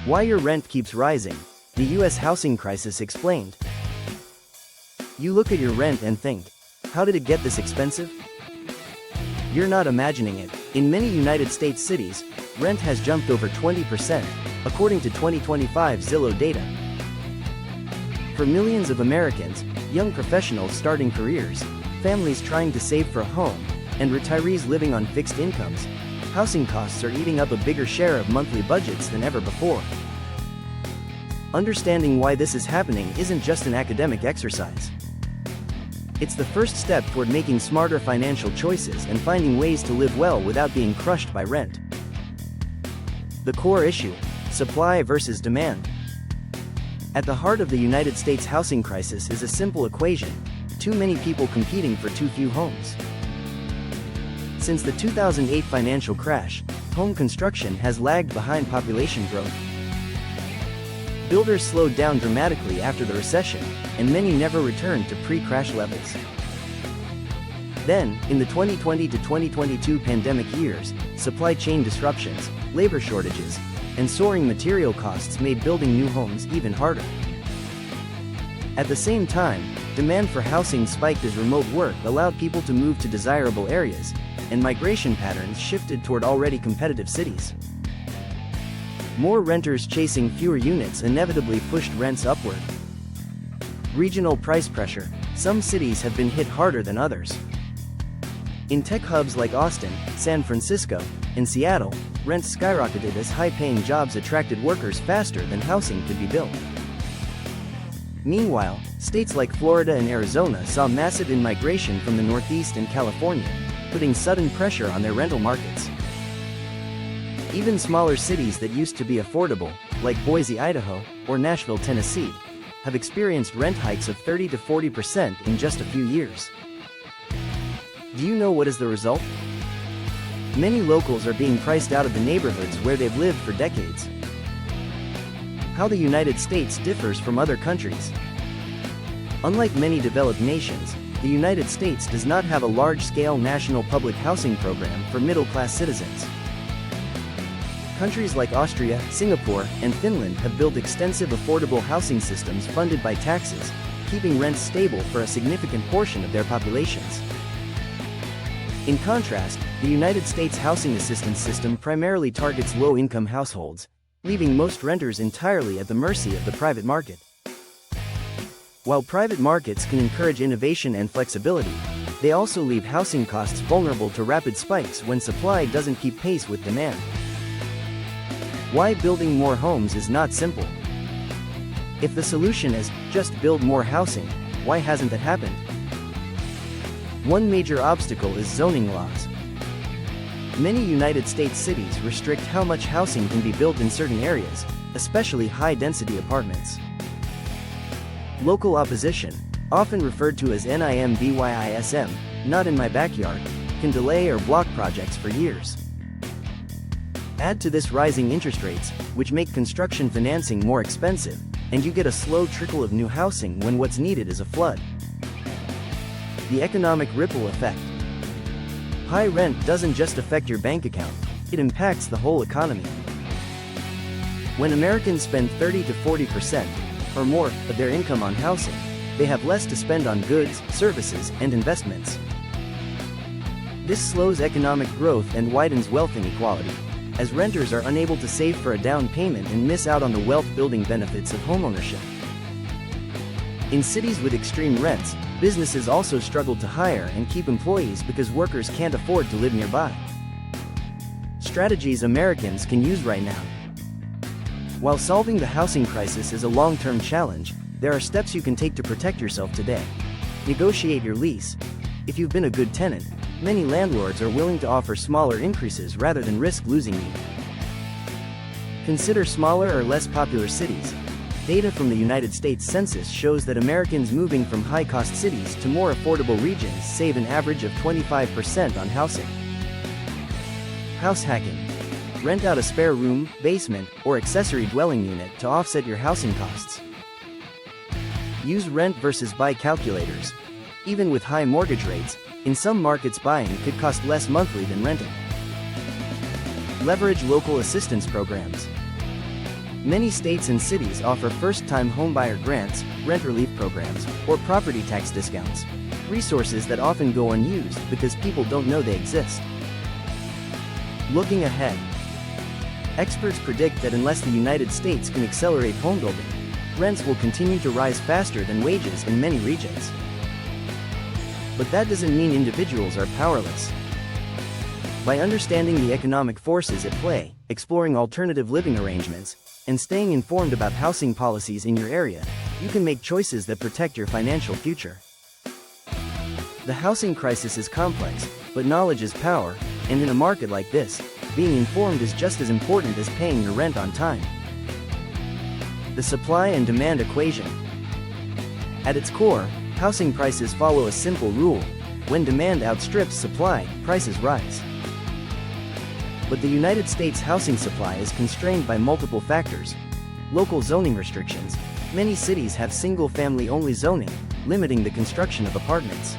Why your rent keeps rising. The US housing crisis explained. You look at your rent and think, how did it get this expensive? You're not imagining it. In many United States cities, rent has jumped over 20%, according to 2025 Zillow data. For millions of Americans, young professionals starting careers, families trying to save for a home, and retirees living on fixed incomes, housing costs are eating up a bigger share of monthly budgets than ever before. Understanding why this is happening isn't just an academic exercise. It's the first step toward making smarter financial choices and finding ways to live well without being crushed by rent. The core issue: supply versus demand. At the heart of the United States housing crisis is a simple equation: too many people competing for too few homes. Since the 2008 financial crash, home construction has lagged behind population growth. Builders slowed down dramatically after the recession, and many never returned to pre-crash levels. Then, in the 2020 to 2022 pandemic years, supply chain disruptions, labor shortages, and soaring material costs made building new homes even harder. At the same time, demand for housing spiked as remote work allowed people to move to desirable areas, and migration patterns shifted toward already competitive cities. More renters chasing fewer units inevitably pushed rents upward. Regional price pressure. Some cities have been hit harder than others. In tech hubs like Austin, San Francisco, and Seattle, rents skyrocketed as high-paying jobs attracted workers faster than housing could be built. Meanwhile, states like Florida and Arizona saw massive in-migration from the Northeast and California, putting sudden pressure on their rental markets. Even smaller cities that used to be affordable, like Boise, Idaho, or Nashville, Tennessee, have experienced rent hikes of 30 to 40% in just a few years. Do you know what is the result? Many locals are being priced out of the neighborhoods where they've lived for decades. How the United States differs from other countries. Unlike many developed nations, the United States does not have a large-scale national public housing program for middle-class citizens. Countries like Austria, Singapore, and Finland have built extensive affordable housing systems funded by taxes, keeping rents stable for a significant portion of their populations. In contrast, the United States housing assistance system primarily targets low-income households, leaving most renters entirely at the mercy of the private market. While private markets can encourage innovation and flexibility, they also leave housing costs vulnerable to rapid spikes when supply doesn't keep pace with demand. Why building more homes is not simple. If the solution is just build more housing, why hasn't that happened? One major obstacle is zoning laws. Many United States cities restrict how much housing can be built in certain areas, especially high-density apartments. Local opposition, often referred to as NIMBYISM, not in my backyard, can delay or block projects for years. Add to this rising interest rates, which make construction financing more expensive, and you get a slow trickle of new housing when what's needed is a flood. The economic ripple effect. High rent doesn't just affect your bank account, it impacts the whole economy. When Americans spend 30 to 40% or more of their income on housing, they have less to spend on goods, services, and investments. This slows economic growth and widens wealth inequality, as renters are unable to save for a down payment and miss out on the wealth-building benefits of homeownership. In cities with extreme rents, businesses also struggle to hire and keep employees because workers can't afford to live nearby. Strategies Americans can use right now. While solving the housing crisis is a long-term challenge, there are steps you can take to protect yourself today. Negotiate your lease. If you've been a good tenant, many landlords are willing to offer smaller increases rather than risk losing you. Consider smaller or less popular cities. Data from the United States Census shows that Americans moving from high-cost cities to more affordable regions save an average of 25% on housing. House hacking. Rent out a spare room, basement, or accessory dwelling unit to offset your housing costs. Use rent versus buy calculators. Even with high mortgage rates, in some markets buying could cost less monthly than renting. Leverage local assistance programs. Many states and cities offer first-time homebuyer grants, rent relief programs, or property tax discounts, resources that often go unused because people don't know they exist. Looking ahead, experts predict that unless the United States can accelerate homebuilding, rents will continue to rise faster than wages in many regions. But that doesn't mean individuals are powerless. By understanding the economic forces at play, exploring alternative living arrangements, and staying informed about housing policies in your area, you can make choices that protect your financial future. The housing crisis is complex, but knowledge is power, and in a market like this, being informed is just as important as paying your rent on time. The supply and demand equation. At its core, housing prices follow a simple rule: when demand outstrips supply, prices rise. But the United States housing supply is constrained by multiple factors. Local zoning restrictions. Many cities have single-family only zoning, limiting the construction of apartments.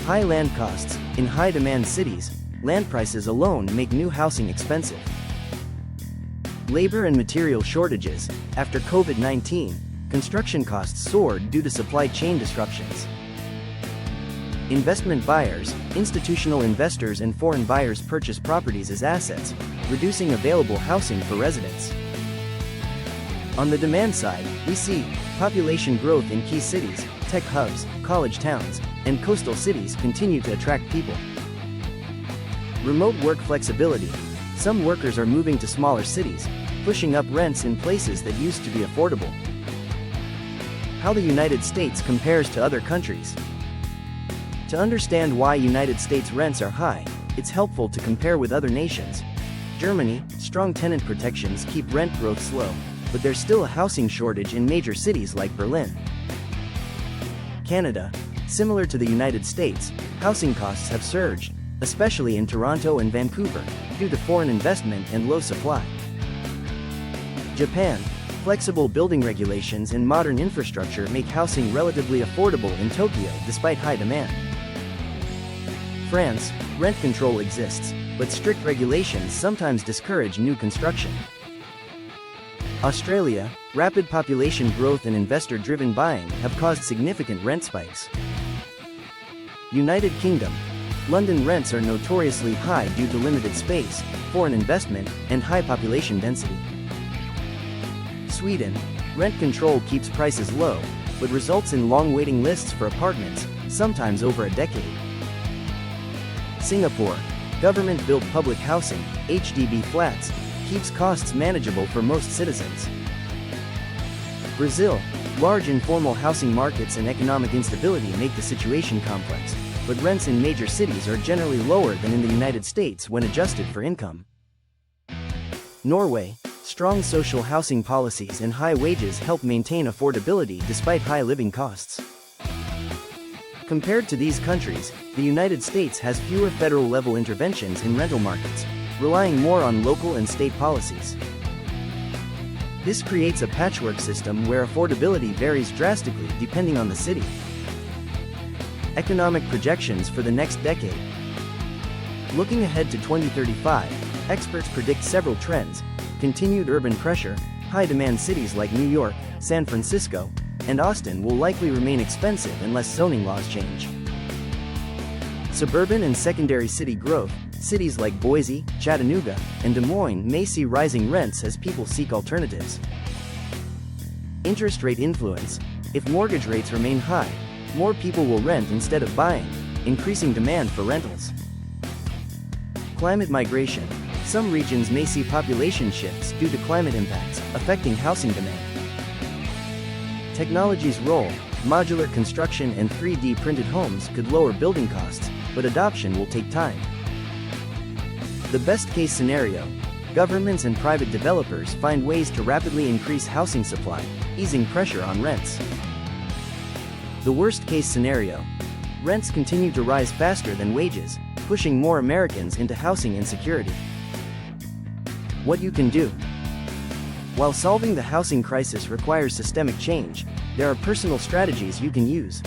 High land costs. In high-demand cities, land prices alone make new housing expensive. Labor and material shortages. After COVID-19, construction costs soared due to supply chain disruptions. Investment buyers. Institutional investors and foreign buyers purchase properties as assets, reducing available housing for residents. On the demand side, we see population growth in key cities, tech hubs, college towns, and coastal cities continue to attract people. Remote work flexibility. Some workers are moving to smaller cities, pushing up rents in places that used to be affordable. How the United States compares to other countries. To understand why United States rents are high, it's helpful to compare with other nations. Germany, strong tenant protections keep rent growth slow, but there's still a housing shortage in major cities like Berlin. Canada, similar to the United States, housing costs have surged, especially in Toronto and Vancouver, due to foreign investment and low supply. Japan, flexible building regulations and modern infrastructure make housing relatively affordable in Tokyo despite high demand. France, rent control exists, but strict regulations sometimes discourage new construction. Australia, rapid population growth and investor-driven buying have caused significant rent spikes. United Kingdom, London rents are notoriously high due to limited space, foreign investment, and high population density. Sweden, rent control keeps prices low, but results in long waiting lists for apartments, sometimes over a decade. Singapore, government-built public housing, HDB flats, keeps costs manageable for most citizens. Brazil, large informal housing markets and economic instability make the situation complex, but rents in major cities are generally lower than in the United States when adjusted for income. Norway, strong social housing policies and high wages help maintain affordability despite high living costs. Compared to these countries, the United States has fewer federal-level interventions in rental markets, relying more on local and state policies. This creates a patchwork system where affordability varies drastically depending on the city. Economic projections for the next decade. Looking ahead to 2035, experts predict several trends: continued urban pressure, high-demand cities like New York, San Francisco, and Austin will likely remain expensive unless zoning laws change. Suburban and secondary city growth. Cities like Boise, Chattanooga, and Des Moines may see rising rents as people seek alternatives. Interest rate influence. If mortgage rates remain high, more people will rent instead of buying, increasing demand for rentals. Climate migration. Some regions may see population shifts due to climate impacts, affecting housing demand. Technology's role. Modular construction and 3D printed homes could lower building costs, but adoption will take time. The best-case scenario. Governments and private developers find ways to rapidly increase housing supply, easing pressure on rents. The worst-case scenario. Rents continue to rise faster than wages, pushing more Americans into housing insecurity. What you can do. While solving the housing crisis requires systemic change, there are personal strategies you can use.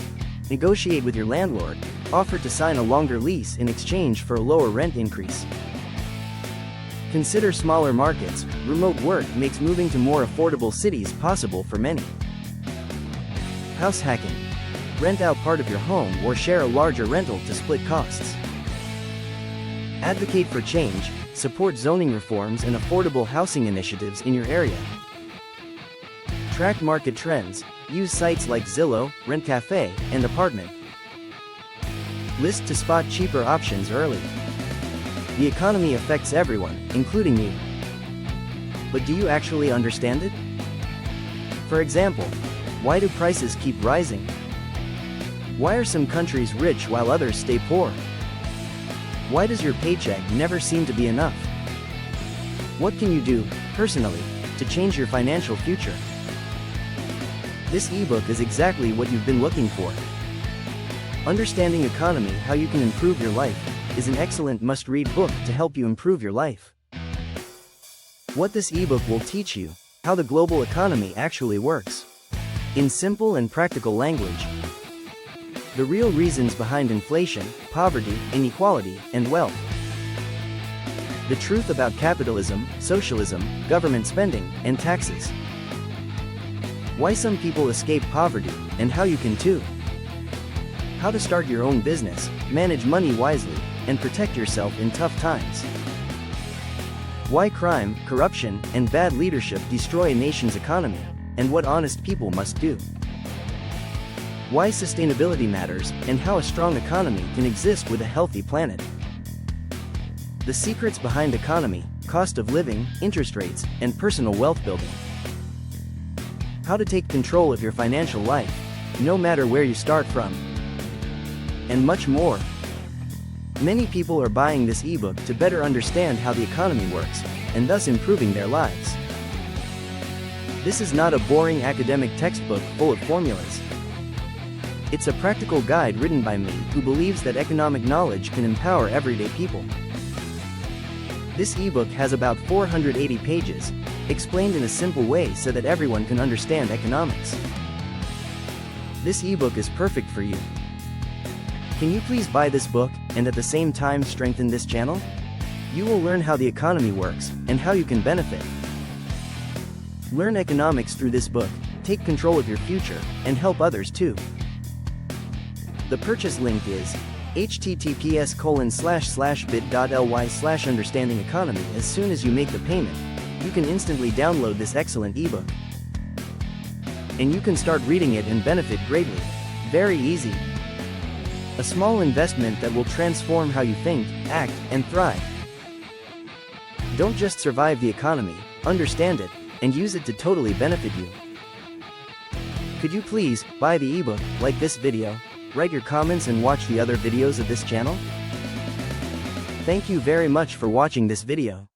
Negotiate with your landlord, offer to sign a longer lease in exchange for a lower rent increase. Consider smaller markets. Remote work makes moving to more affordable cities possible for many. House hacking. Rent out part of your home or share a larger rental to split costs. Advocate for change. Support zoning reforms and affordable housing initiatives in your area. Track market trends. Use sites like Zillow, Rent Cafe, and Apartment. List to spot cheaper options early. The economy affects everyone, including you. But do you actually understand it? For example, why do prices keep rising? Why are some countries rich while others stay poor? Why does your paycheck never seem to be enough? What can you do, personally, to change your financial future? This ebook is exactly what you've been looking for. Understanding Economy: How You Can Improve Your Life is an excellent must-read book to help you improve your life. What this ebook will teach you: how the global economy actually works. In simple and practical language. The real reasons behind inflation, poverty, inequality, and wealth. The truth about capitalism, socialism, government spending, and taxes. Why some people escape poverty, and how you can too. How to start your own business, manage money wisely, and protect yourself in tough times. Why crime, corruption, and bad leadership destroy a nation's economy, and what honest people must do. Why sustainability matters, and how a strong economy can exist with a healthy planet. The secrets behind economy, cost of living, interest rates, and personal wealth building. How to take control of your financial life, no matter where you start from. And much more. Many people are buying this ebook to better understand how the economy works, and thus improving their lives. This is not a boring academic textbook full of formulas. It's a practical guide written by me who believes that economic knowledge can empower everyday people. This ebook has about 480 pages, explained in a simple way so that everyone can understand economics. This ebook is perfect for you. Can you please buy this book, and at the same time strengthen this channel? You will learn how the economy works, and how you can benefit. Learn economics through this book, take control of your future, and help others too. The purchase link is https://bit.ly/understanding-economy. As soon as you make the payment, you can instantly download this excellent ebook. And you can start reading it and benefit greatly. Very easy. A small investment that will transform how you think, act, and thrive. Don't just survive the economy, understand it, and use it to totally benefit you. Could you please buy the ebook, like this video, write your comments and watch the other videos of this channel? Thank you very much for watching this video.